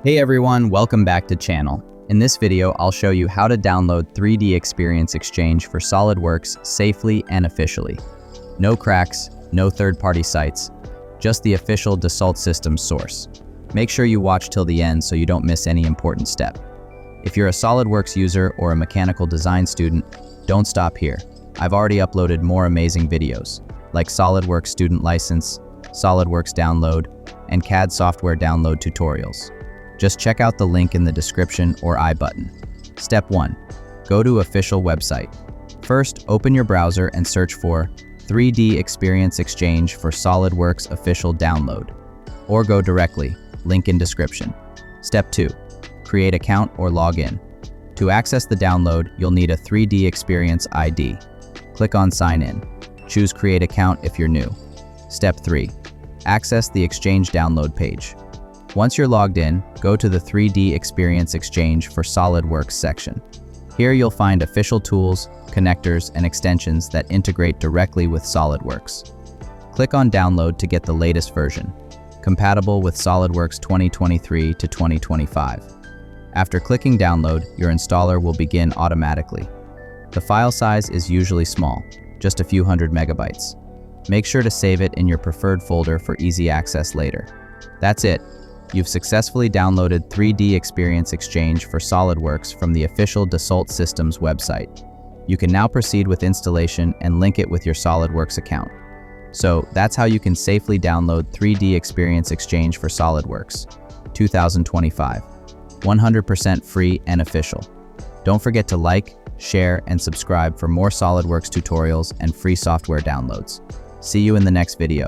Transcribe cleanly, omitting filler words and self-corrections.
Hey everyone, welcome back to channel. In this video, I'll show you how to download 3D Experience Exchange for SOLIDWORKS safely and officially. No cracks, no third-party sites, just the official Dassault Systems source. Make sure you watch till the end so you don't miss any important step. If you're a SOLIDWORKS user or a mechanical design student, don't stop here. I've already uploaded more amazing videos, like SOLIDWORKS student license, SOLIDWORKS download, and CAD software download tutorials. Just check out the link in the description or I button. Step 1. Go to official website. First, open your browser and search for 3D Experience Exchange for SOLIDWORKS official download. Or go directly, link in description. Step 2. Create account or log in. To access the download, you'll need a 3D Experience ID. Click on Sign In. Choose Create Account if you're new. Step 3. Access the Exchange download page. Once you're logged in, go to the 3D Experience Exchange for SOLIDWORKS section. Here you'll find official tools, connectors, and extensions that integrate directly with SOLIDWORKS. Click on Download to get the latest version, compatible with SOLIDWORKS 2023 to 2025. After clicking Download, your installer will begin automatically. The file size is usually small, just a few hundred megabytes. Make sure to save it in your preferred folder for easy access later. That's it. You've successfully downloaded 3D Experience Exchange for SOLIDWORKS from the official Dassault Systems website. You can now proceed with installation and link it with your SOLIDWORKS account. So that's how you can safely download 3D Experience Exchange for SOLIDWORKS 2025. 100% free and official. Don't forget to like, share, and subscribe for more SOLIDWORKS tutorials and free software downloads. See you in the next video.